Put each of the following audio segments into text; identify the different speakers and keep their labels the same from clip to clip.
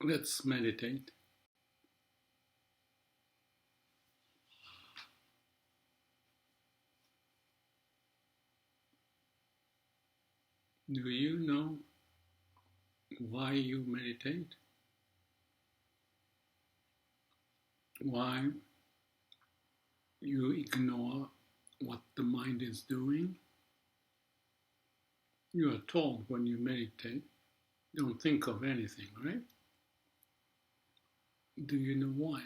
Speaker 1: Let's meditate. Do you know why you meditate? Why you ignore what the mind is doing? You are told when you meditate, don't think of anything, right? Do you know why?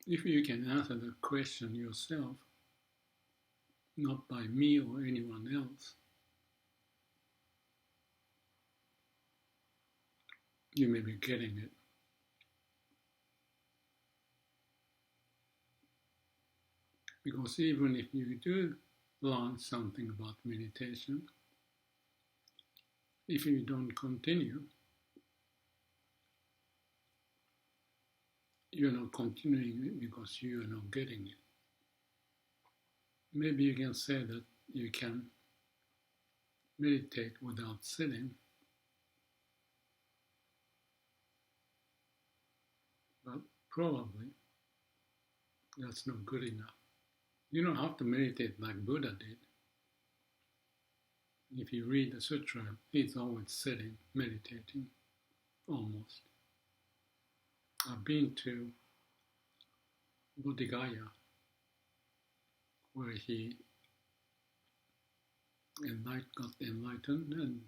Speaker 1: If you can answer the question yourself, not by me or anyone else, you may be getting it. Because even if you do learn something about meditation, if you don't continue, you're not continuing it because you are not getting it. Maybe you can say that you can meditate without sitting, but probably that's not good enough. You don't have to meditate like Buddha did. If you read the sutra, he's always sitting, meditating, almost. I've been to Bodh Gaya, where he got enlightened, and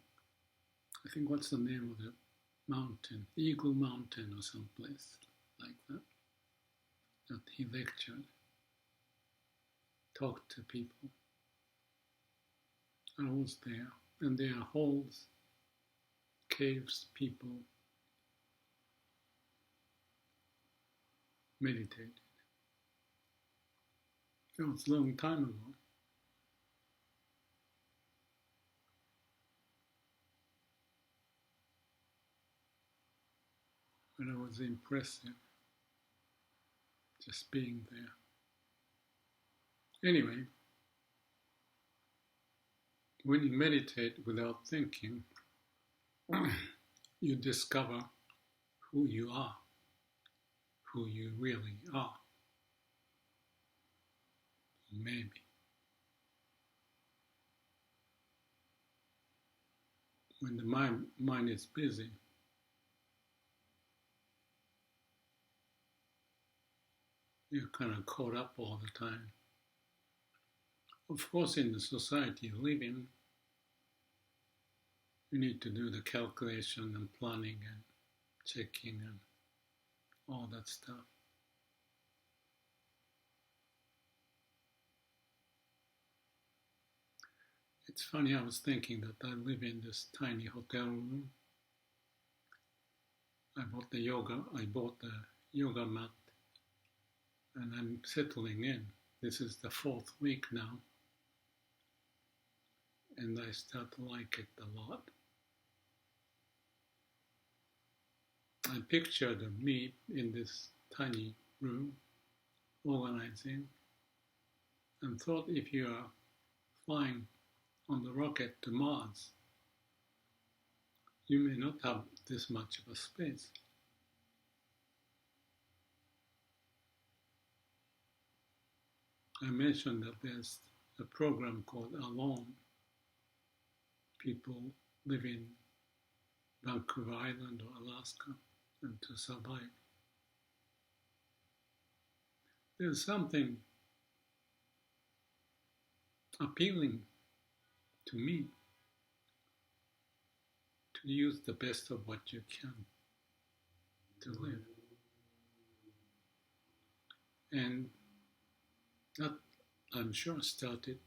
Speaker 1: I think what's the name of the mountain? Eagle Mountain or someplace like that he lectured, talked to people. I was there, and there are holes, caves, people meditated. It was a long time ago. But it was impressive just being there. Anyway, when you meditate without thinking, you discover who you are, who you really are. Maybe. When the mind is busy, you're kind of caught up all the time. Of course, in the society you live in, you need to do the calculation and planning and checking and all that stuff. It's funny, I was thinking that I live in this tiny hotel room. I bought the yoga mat, and I'm settling in. This is the 4th week now, and I start to like it a lot. I pictured me in this tiny room, organizing, and thought if you are flying on the rocket to Mars, you may not have this much of a space. I mentioned that there's a program called Alone. People live in Vancouver Island or Alaska and to survive. There's something appealing to me to use the best of what you can to live. And that, I'm sure, started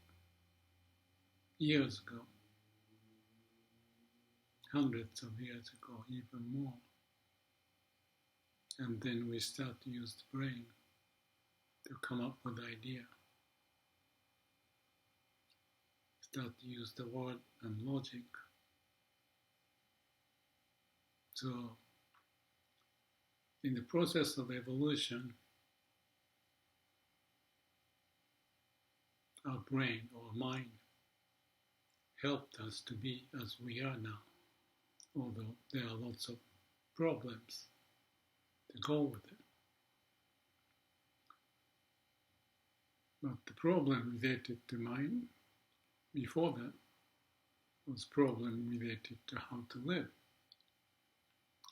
Speaker 1: years ago, hundreds of years ago, even more. And then we start to use the brain to come up with ideas. Start to use the word and logic. So, in the process of evolution, our brain or mind helped us to be as we are now, although there are lots of problems to go with it. But the problem related to mind before that was problem related to how to live.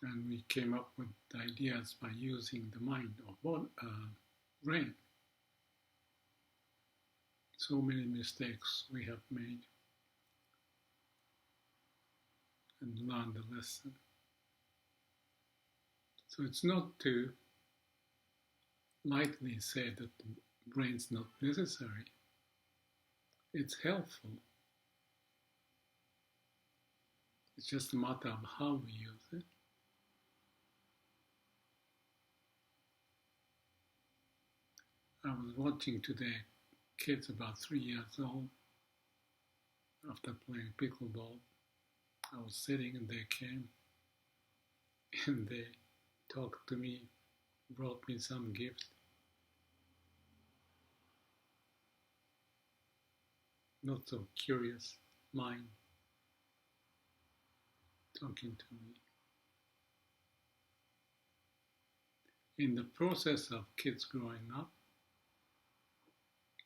Speaker 1: And we came up with ideas by using the mind or brain. So many mistakes we have made and learned the lesson. So it's not to lightly say that the brain's not necessary. It's helpful. It's just a matter of how we use it. I was watching today kids about 3 years old after playing pickleball. I was sitting and they came and they talked to me, brought me some gift. Not so curious mind talking to me. In the process of kids growing up,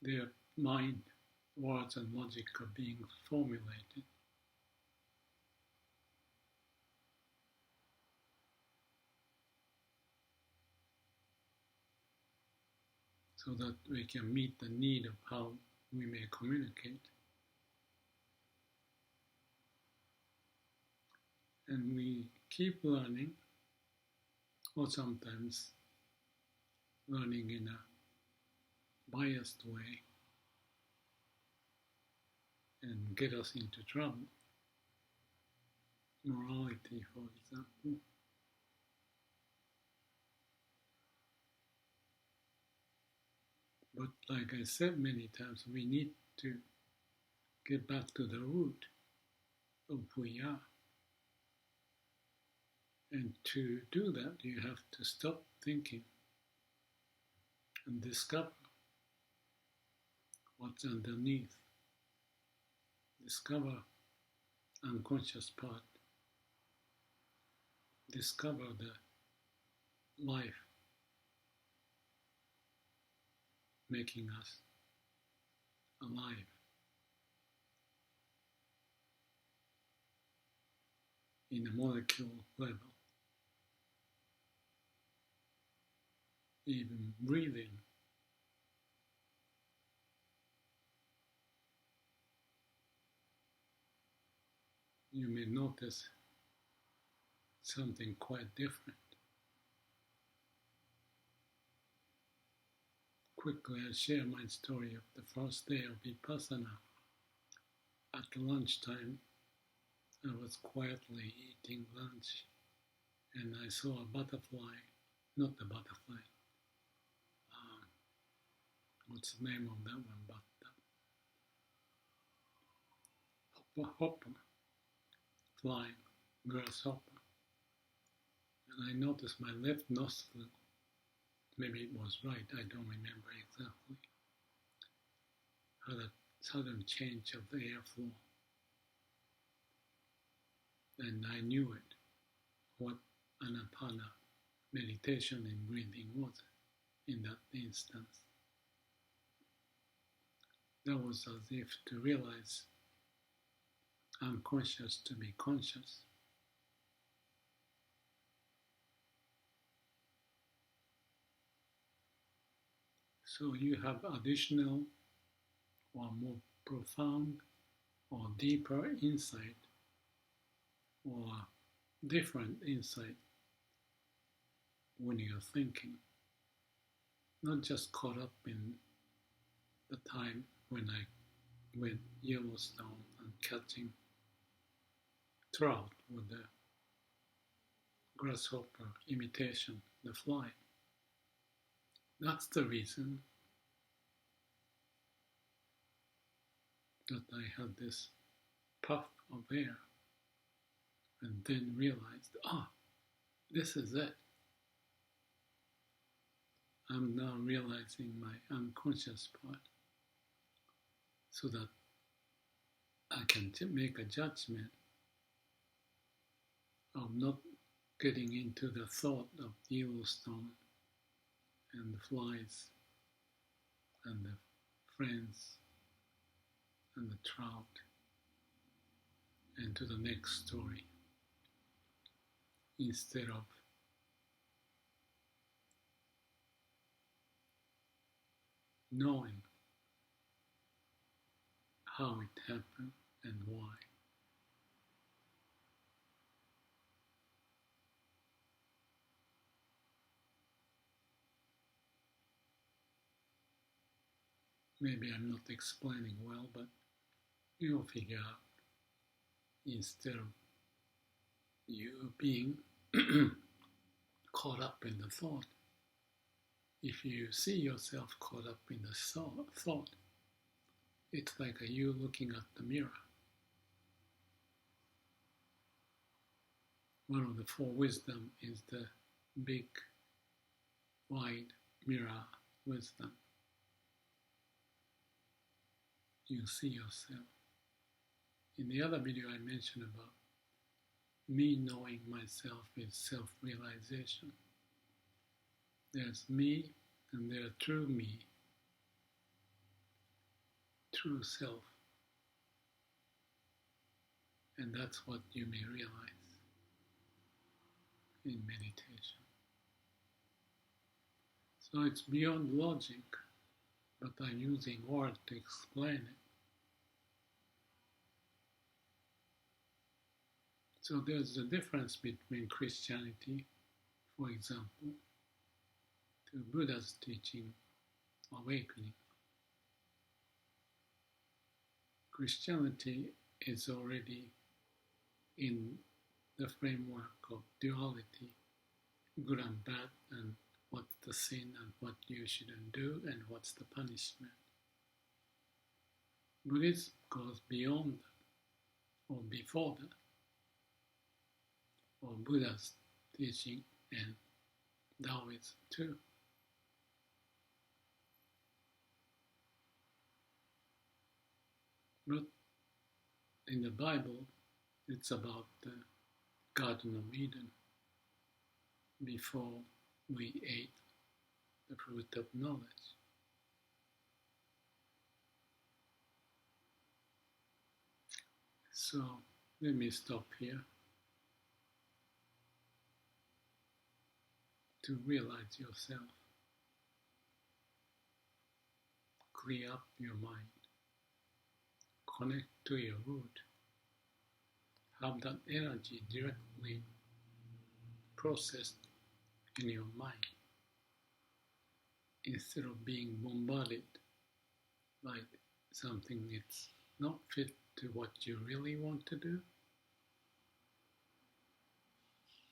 Speaker 1: their mind, words and logic are being formulated. So that we can meet the need of how we may communicate. And we keep learning, or sometimes learning in a biased way and get us into trouble. Morality, for example. But like I said many times, we need to get back to the root of who we are. And to do that, you have to stop thinking and discover what's underneath. Discover unconscious part. Discover the life making us alive. In a molecule level. Even breathing. You may notice something quite different. Quickly, I'll share my story of the first day of Vipassana. At lunchtime, I was quietly eating lunch and I saw a butterfly, not a butterfly, what's the name of that one, but hopper, flying, grasshopper. And I noticed my left nostril, maybe it was right, I don't remember exactly, had a sudden change of the airflow. And I knew it, what Anapana meditation and breathing was in that instance. That was as if to realize I'm conscious to be conscious. So you have additional or more profound or deeper insight or different insight when you're thinking, not just caught up in the time when I went Yellowstone and catching trout with the grasshopper imitation, the fly. That's the reason that I had this puff of air and then realized, this is it. I'm now realizing my unconscious part so that I can make a judgment of not getting into the thought of Yellowstone and the flies and the friends and the trout and to the next story instead of knowing how it happened and why. Maybe I'm not explaining well, but you'll figure out instead of you being caught up in the thought. If you see yourself caught up in the thought, it's like you looking at the mirror. One of the four wisdom is the big, wide mirror wisdom. You see yourself. In the other video I mentioned about me knowing myself is self-realization. There's me and there's true me, true self. And that's what you may realize in meditation. So it's beyond logic, but I'm using words to explain it. So there's a difference between Christianity, for example, to Buddha's teaching, awakening. Christianity is already in the framework of duality, good and bad, and what's the sin and what you shouldn't do and what's the punishment. Buddhism goes beyond that, or before that, or Buddha's teaching and Taoism too. But in the Bible, it's about the Garden of Eden before we ate the fruit of knowledge. So let me stop here to realize yourself. Clear up your mind. Connect to your root. Have that energy directly processed in your mind instead of being bombarded by something that's not fit to what you really want to do.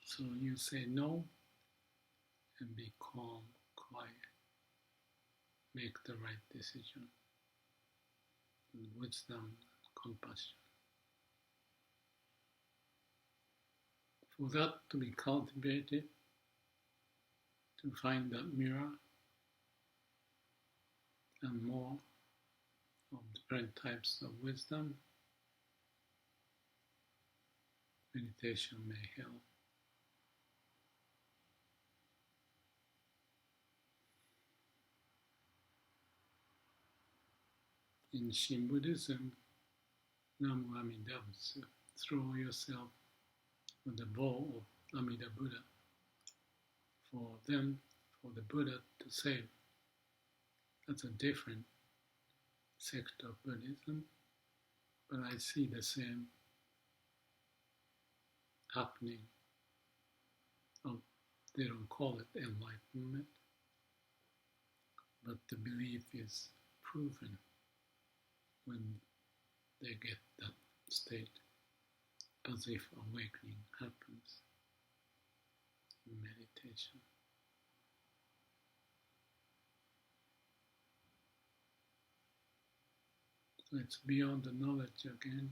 Speaker 1: So you say no and be calm, quiet. Make the right decision with wisdom, compassion. For that to be cultivated, to find that mirror and more of different types of wisdom, meditation may help. In Shin Buddhism, Namu Amida Butsu, throw yourself with the bow of Amida Buddha for the Buddha to save. That's a different sect of Buddhism, but I see the same happening. They don't call it enlightenment, but the belief is proven when they get that state, as if awakening happens in meditation. So it's beyond the knowledge again.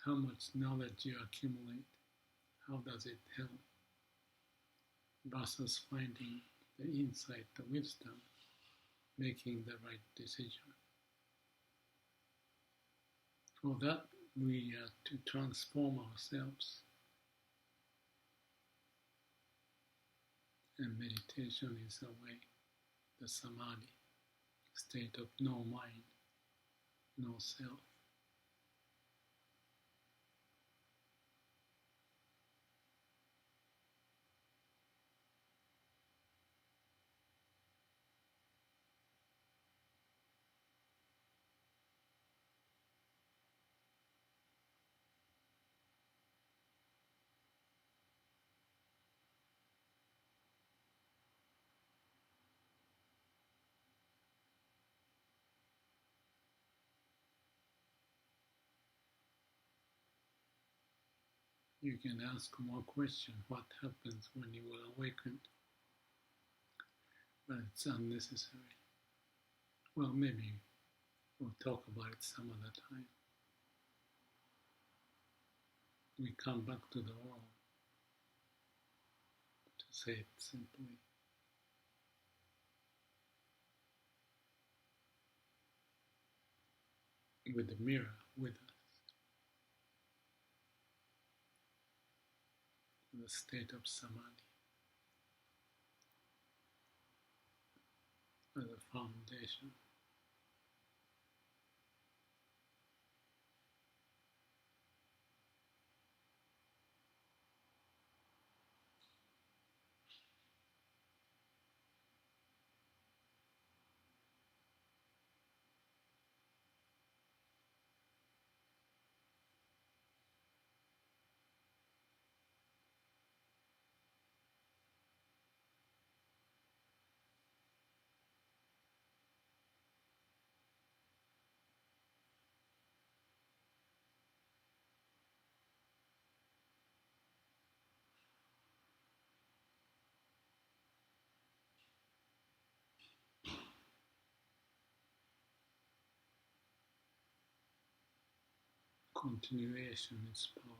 Speaker 1: How much knowledge you accumulate, How does it help versus finding the insight, the wisdom, making the right decision? For that, we are to transform ourselves, and meditation is a way, the samadhi, state of no mind, no self. You can ask more questions. What happens when you are awakened? But it's unnecessary. Well, maybe we'll talk about it some other time. We come back to the world, to say it simply. With the mirror with us, the state of samadhi as a foundation. Continuation is power.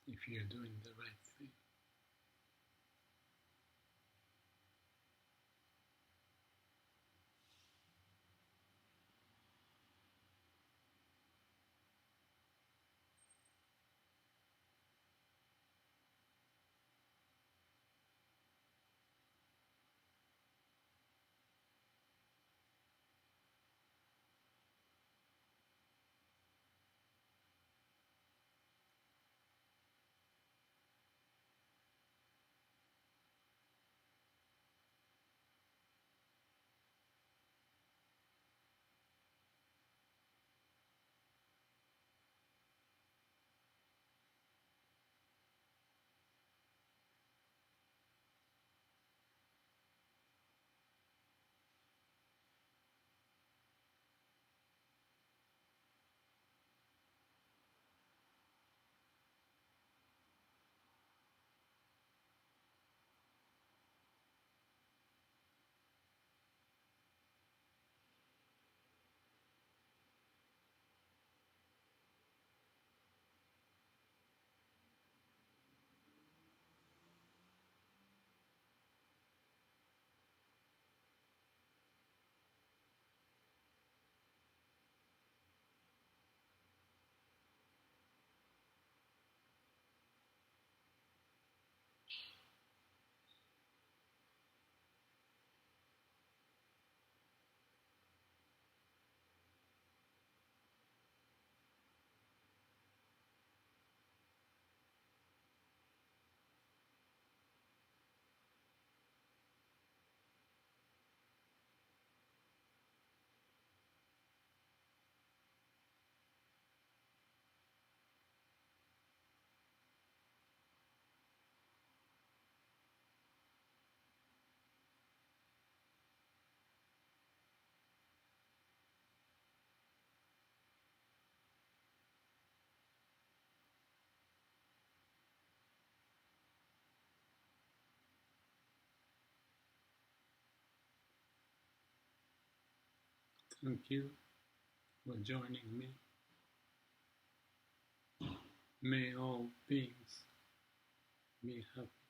Speaker 1: If you're doing the right thing. Thank you for joining me. May all beings be happy.